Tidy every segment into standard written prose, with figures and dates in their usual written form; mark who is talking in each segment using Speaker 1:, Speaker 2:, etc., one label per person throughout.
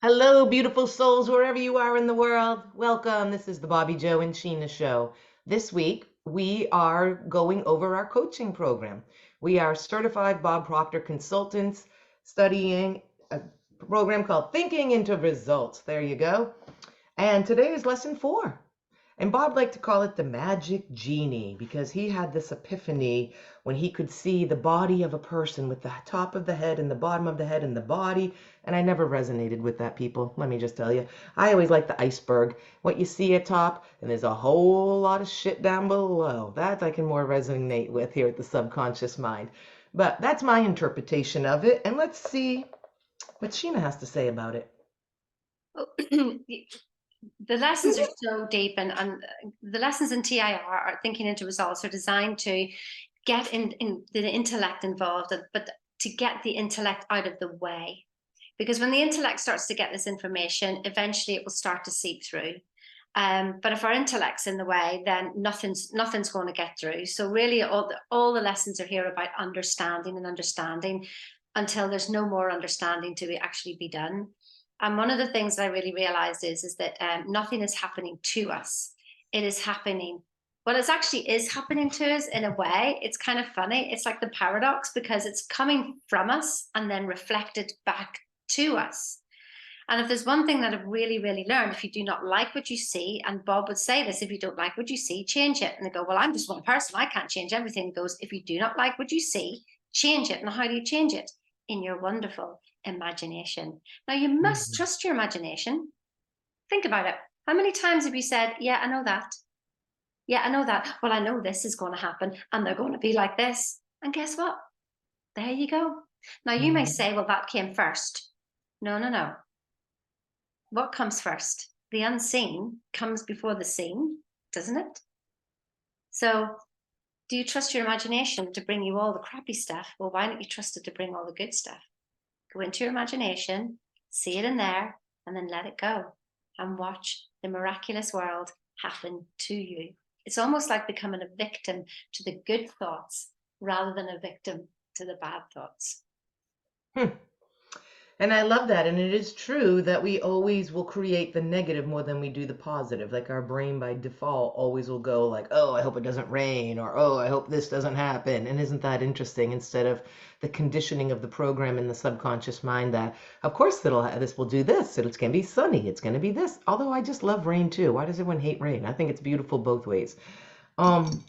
Speaker 1: Hello, beautiful souls, wherever you are in the world. Welcome. This is the Bobbi Jo and Sheena show. This week, we are going over our coaching program. We are certified Bob Proctor consultants studying a program called Thinking into Results. There you go. And today is lesson 4. And Bob liked to call it the magic genie because he had this epiphany when he could see the body of a person with the top of the head and the bottom of the head and the body. And I never resonated with that, people. Let me just tell you. I always like the iceberg. What you see at top, and there's a whole lot of shit down below. That I can more resonate with here at the subconscious mind. But that's my interpretation of it. And let's see what Sheena has to say about it.
Speaker 2: The lessons are so deep, and the lessons in TIR are thinking into results are designed to get in the intellect involved, but to get the intellect out of the way. Because when the intellect starts to get this information, eventually it will start to seep through. But if our intellect's in the way, then nothing's going to get through. So really, all the lessons are here about understanding and understanding until there's no more understanding to actually be done. And one of the things that I really realized is that nothing is happening to us. It is happening. Well, it actually is happening to us in a way. It's kind of funny. It's like the paradox because it's coming from us and then reflected back to us. And if there's one thing that I've really, really learned, if you do not like what you see, and Bob would say this, if you don't like what you see, change it. And they go, well, I'm just one person. I can't change everything. He goes, if you do not like what you see, change it. Now, how do you change it? In your wonderful imagination. Now, you must
Speaker 1: Mhm.
Speaker 2: trust your imagination. Think about it. How many times have you said, yeah, I know that. Yeah, I know that. Well, I know this is going to happen and they're going to be like this. And guess what? There you go. Now, you may
Speaker 1: Mhm.
Speaker 2: say, well, that came first. No, no, no. What comes first? The unseen comes before the seen, doesn't it? So, do you trust your imagination to bring you all the crappy stuff? Well, why don't you trust it to bring all the good stuff? Go into your imagination, see it in there, and then let it go and watch the miraculous world happen to you. It's almost like becoming a victim to the good thoughts rather than a victim to the bad thoughts.
Speaker 1: Hmm. And I love that. And it is true that we always will create the negative more than we do the positive. Like our brain by default always will go like, oh, I hope it doesn't rain, or oh, I hope this doesn't happen. And isn't that interesting? Instead of the conditioning of the program in the subconscious mind that, of course, this will do this. It's going to be sunny. It's going to be this. Although I just love rain too. Why does everyone hate rain? I think it's beautiful both ways. Um,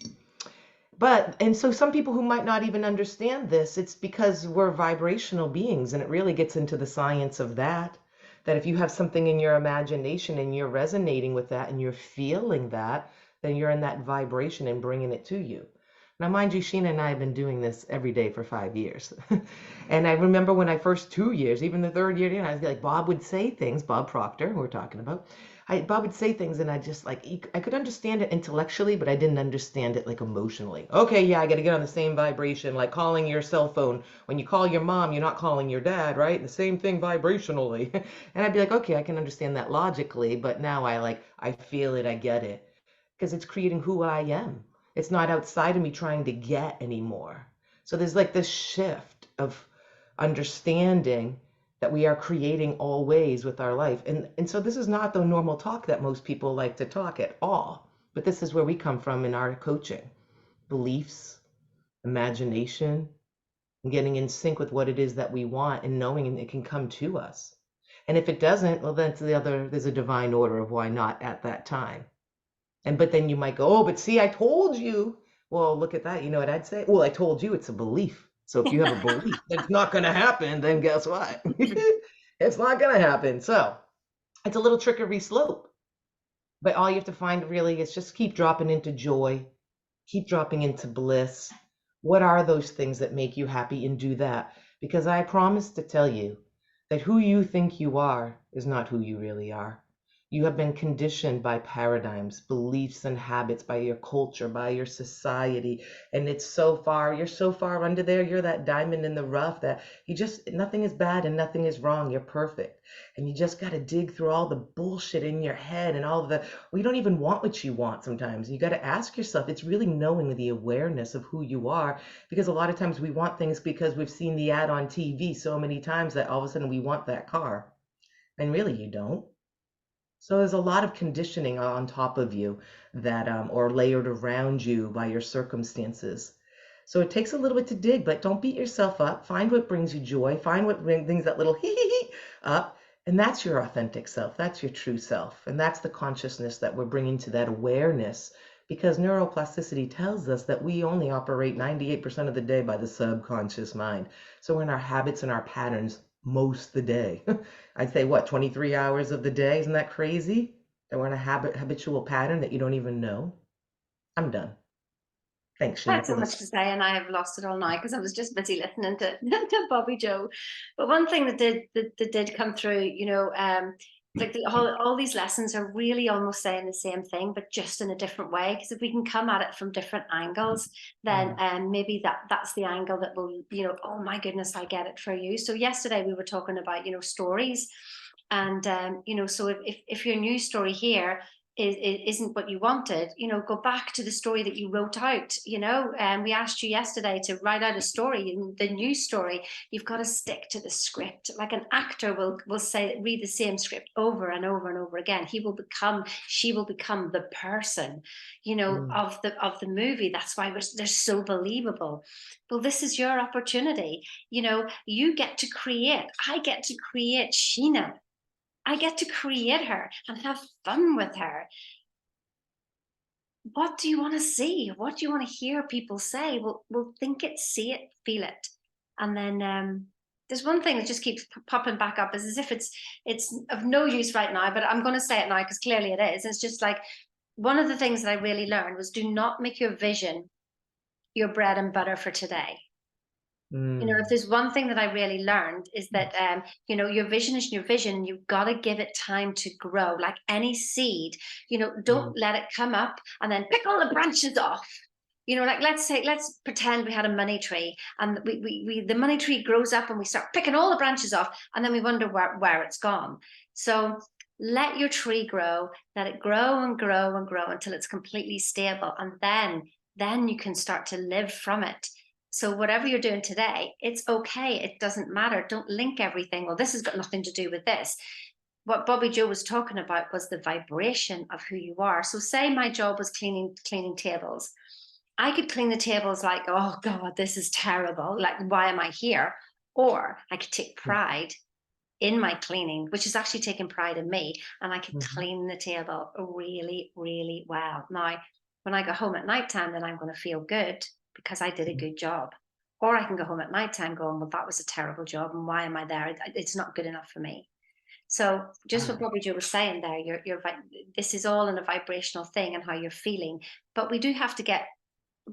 Speaker 1: and so some people who might not even understand this, it's because we're vibrational beings, and it really gets into the science of that. That if you have something in your imagination and you're resonating with that and you're feeling that, then you're in that vibration and bringing it to you. Now, mind you, Sheena and I have been doing this every day for 5 years. And I remember when I first 2 years, even the third year, I was like, Bob would say things, Bob Proctor, who we're talking about. Bob would say things, and I just like I could understand it intellectually, but I didn't understand it like emotionally. Okay, yeah, I got to get on the same vibration, like calling your cell phone. When you call your mom, you're not calling your dad, right? The same thing vibrationally. And I'd be like, okay, I can understand that logically, but now I feel it, I get it, because it's creating who I am. It's not outside of me trying to get anymore. So there's like this shift of understanding that we are creating always with our life. And so this is not the normal talk that most people like to talk at all. But this is where we come from in our coaching. Beliefs, imagination, and getting in sync with what it is that we want and knowing it can come to us. And if it doesn't, well, then there's a divine order of why not at that time. But then you might go, oh, but see, I told you. Well, look at that. You know what I'd say? Well, I told you it's a belief. So if you have a belief that it's not going to happen, then guess what? It's not going to happen. So it's a little trickery slope. But all you have to find really is just keep dropping into joy, keep dropping into bliss. What are those things that make you happy, and do that? Because I promise to tell you that who you think you are is not who you really are. You have been conditioned by paradigms, beliefs, and habits, by your culture, by your society. And you're so far under there. You're that diamond in the rough that nothing is bad and nothing is wrong. You're perfect. And you just got to dig through all the bullshit in your head and we don't even want what you want sometimes. You got to ask yourself, it's really knowing the awareness of who you are, because a lot of times we want things because we've seen the ad on TV so many times that all of a sudden we want that car. And really, you don't. So there's a lot of conditioning on top of you that, or layered around you by your circumstances. So it takes a little bit to dig, but don't beat yourself up. Find what brings you joy. Find what brings that little hee hee hee up. And that's your authentic self. That's your true self. And that's the consciousness that we're bringing to that awareness, because neuroplasticity tells us that we only operate 98% of the day by the subconscious mind. So we're in our habits and our patterns most of the day. I'd say what, 23 hours of the day? Isn't that crazy? That we're in a habitual pattern that you don't even know. I'm done. Thanks,
Speaker 2: I had
Speaker 1: Sheena, for
Speaker 2: so much
Speaker 1: listening.
Speaker 2: to say, and I have lost it all now because I was just busy listening to, to Bobbi Jo. But one thing that did come through, like all these lessons are really almost saying the same thing, but just in a different way. Because if we can come at it from different angles, then
Speaker 1: Mm,
Speaker 2: maybe that's the angle that will, oh my goodness, I get it for you. So yesterday we were talking about, stories, and so if your news story here isn't what you wanted, go back to the story that you wrote out, and we asked you yesterday to write out a story, in the news story. You've got to stick to the script. Like an actor will say, read the same script over and over and over again. She will become the person,
Speaker 1: mm,
Speaker 2: of the movie. That's why they're so believable. Well, this is your opportunity. You get to create. I get to create Sheena. I get to create her and have fun with her. What do you want to see? What do you want to hear people say? We'll think it, see it, feel it. And then there's one thing that just keeps popping back up, is as if it's of no use right now, but I'm going to say it now because clearly it is. It's just like, one of the things that I really learned was, do not make your vision your bread and butter for today. If
Speaker 1: mm,
Speaker 2: there's one thing that I really learned, is that your vision is your vision. You've got to give it time to grow, like any seed. Don't
Speaker 1: mm,
Speaker 2: let it come up and then pick all the branches off. Like, let's pretend we had a money tree, and the money tree grows up, and we start picking all the branches off, and then we wonder where it's gone. So let your tree grow, let it grow and grow and grow until it's completely stable, and then you can start to live from it. So whatever you're doing today, it's okay. It doesn't matter. Don't link everything. Well, this has got nothing to do with this. What Bobbi Jo was talking about was the vibration of who you are. So say my job was cleaning tables. I could clean the tables like, oh God, this is terrible. Like, why am I here? Or I could take
Speaker 1: mm,
Speaker 2: pride in my cleaning, which is actually taking pride in me, and I could
Speaker 1: mhm,
Speaker 2: clean the table really, really well. Now, when I go home at nighttime, then I'm going to feel good because I did a
Speaker 1: mm.
Speaker 2: good job. Or I can go home at nighttime going, well, that was a terrible job, and why am I there? It's not good enough for me. So just what
Speaker 1: Ah.
Speaker 2: Bobbi Jo was saying there, this is all in a vibrational thing and how you're feeling. But we do have to get,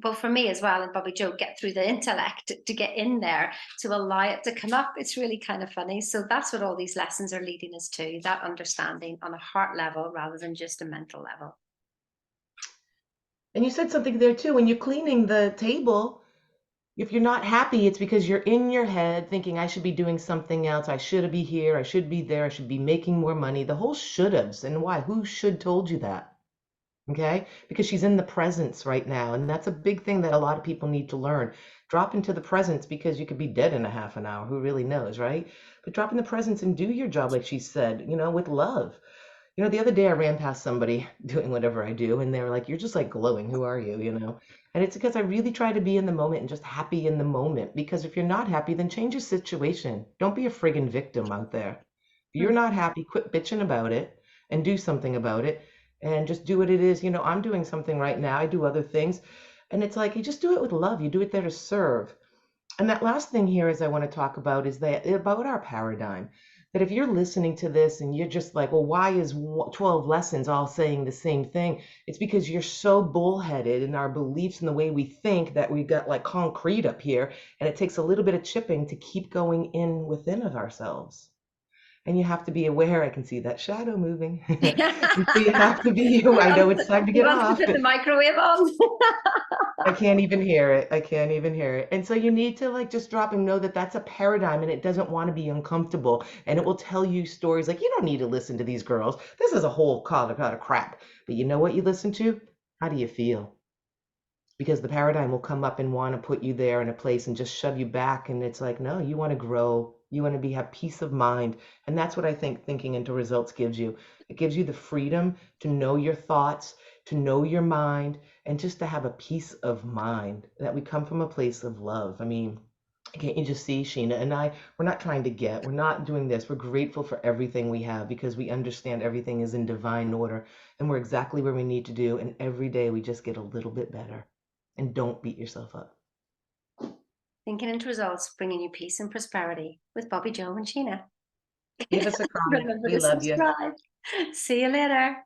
Speaker 2: well, for me as well, and Bobbi Jo, get through the intellect to get in there, to allow it to come up. It's really kind of funny. So that's what all these lessons are leading us to, that understanding on a heart level rather than just a mental level.
Speaker 1: And you said something there too. When you're cleaning the table, if you're not happy, it's because you're in your head thinking, I should be doing something else. I should be here. I should be there. I should be making more money. The whole should haves. And why? Who should told you that? Okay? Because she's in the presence right now. And that's a big thing that a lot of people need to learn. Drop into the presence, because you could be dead in a half an hour. Who really knows, right? But drop in the presence and do your job, like she said, with love. The other day I ran past somebody doing whatever I do, and they were like, "You're just like glowing. Who are you?" And it's because I really try to be in the moment and just happy in the moment. Because if you're not happy, then change your situation. Don't be a friggin' victim out there. If you're not happy, quit bitching about it and do something about it, and just do what it is. I'm doing something right now. I do other things. And it's like, you just do it with love. You do it there to serve. And that last thing here is I want to talk about is that about our paradigm. That if you're listening to this and you're just like, well, why is 12 lessons all saying the same thing? It's because you're so bullheaded in our beliefs and the way we think that we got like concrete up here, and it takes a little bit of chipping to keep going in within of ourselves. And you have to be aware. I can see that shadow moving. And so you have to be,
Speaker 2: He
Speaker 1: I know
Speaker 2: wants
Speaker 1: it's time to
Speaker 2: he
Speaker 1: get
Speaker 2: wants to
Speaker 1: off.
Speaker 2: put the microwave on.
Speaker 1: I can't even hear it. I can't even hear it. And so you need to like just drop and know that that's a paradigm, and it doesn't want to be uncomfortable. And it will tell you stories like, you don't need to listen to these girls. This is a whole lot of crap. But you know what you listen to? How do you feel? Because the paradigm will come up and want to put you there in a place and just shove you back. And it's like, no, you want to grow. You want to be have peace of mind. And that's what I think thinking into results gives you. It gives you the freedom to know your thoughts, to know your mind, and just to have a peace of mind that we come from a place of love. I mean, can't you just see Sheena and I? We're not trying to get, we're not doing this. We're grateful for everything we have because we understand everything is in divine order and we're exactly where we need to do. And every day we just get a little bit better. And don't beat yourself up.
Speaker 2: Thinking into results, bringing you peace and prosperity with Bobbi Jo and Sheena.
Speaker 1: Give us a comment.
Speaker 2: Remember
Speaker 1: We
Speaker 2: to
Speaker 1: love you.
Speaker 2: subscribe. See you later.